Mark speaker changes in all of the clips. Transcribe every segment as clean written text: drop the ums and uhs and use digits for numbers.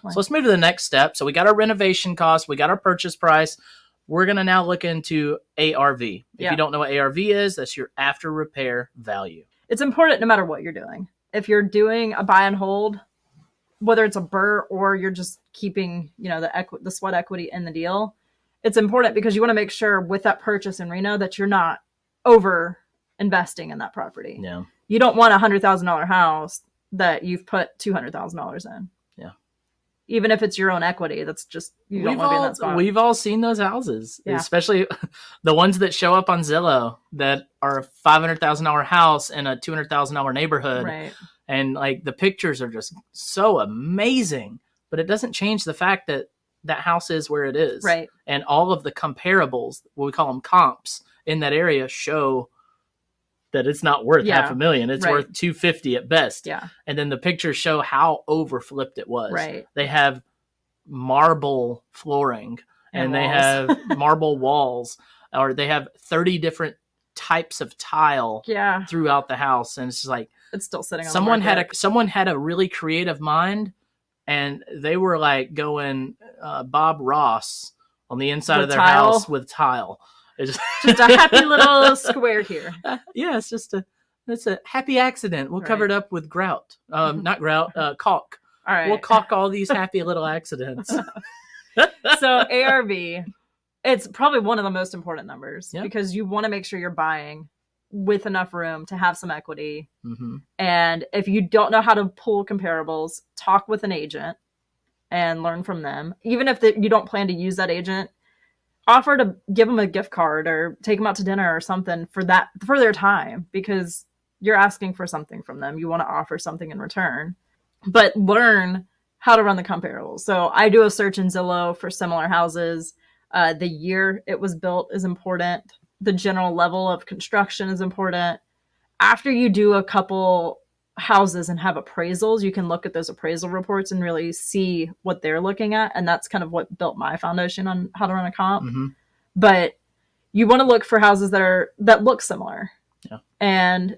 Speaker 1: So let's move to the next step. So we got our renovation cost. We got our purchase price. We're going to now look into ARV. If you don't know what ARV is, that's your after repair value.
Speaker 2: It's important no matter what you're doing. If you're doing a buy and hold, whether it's a BRRRR or you're just keeping, the sweat equity in the deal, it's important because you want to make sure with that purchase in Reno that you're not over investing in that property.
Speaker 1: Yeah.
Speaker 2: You don't want a $100,000 house that you've put $200,000 in.
Speaker 1: Yeah.
Speaker 2: Even if it's your own equity, that's just, you don't want to be in that spot.
Speaker 1: We've all seen those houses, especially the ones that show up on Zillow that are a $500,000 house in a $200,000 neighborhood.
Speaker 2: Right.
Speaker 1: And like the pictures are just so amazing, but it doesn't change the fact that that house is where it is.
Speaker 2: Right.
Speaker 1: And all of the comparables, what we call them comps in that area, show that it's not worth $500,000. It's worth $250,000 at best.
Speaker 2: Yeah.
Speaker 1: And then the pictures show how overflipped it was.
Speaker 2: Right.
Speaker 1: They have marble flooring and they have marble walls, or they have 30 different types of tile throughout the house. And it's just like,
Speaker 2: it's still sitting on
Speaker 1: someone had a really creative mind, and they were like going Bob Ross on the inside of their house with tile. It's
Speaker 2: just a happy little square here.
Speaker 1: It's a happy accident. We'll cover it up with grout. Not grout, caulk.
Speaker 2: All right.
Speaker 1: We'll caulk all these happy little accidents.
Speaker 2: So ARV, it's probably one of the most important numbers because you want to make sure you're buying with enough room to have some equity.
Speaker 1: Mm-hmm.
Speaker 2: And if you don't know how to pull comparables, talk with an agent and learn from them. Even if you don't plan to use that agent, offer to give them a gift card or take them out to dinner or something for their time, because you're asking for something from them. You want to offer something in return, but learn how to run the comparables. So I do a search in Zillow for similar houses. The year it was built is important. The general level of construction is important. After you do a couple houses and have appraisals, you can look at those appraisal reports and really see what they're looking at. And that's kind of what built my foundation on how to run a comp.
Speaker 1: Mm-hmm.
Speaker 2: But you want to look for houses that look similar and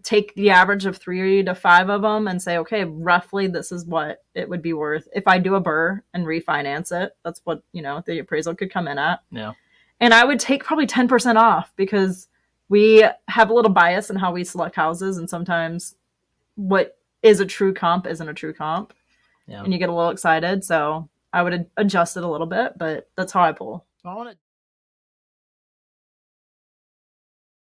Speaker 2: take the average of 3 to 5 of them and say, okay, roughly this is what it would be worth. If I do a BRRRR and refinance it, that's what, the appraisal could come in at.
Speaker 1: Yeah.
Speaker 2: And I would take probably 10% off because we have a little bias in how we select houses. And sometimes what is a true comp isn't a true comp. Yeah. And you get a little excited. So I would adjust it a little bit, but that's how I pull.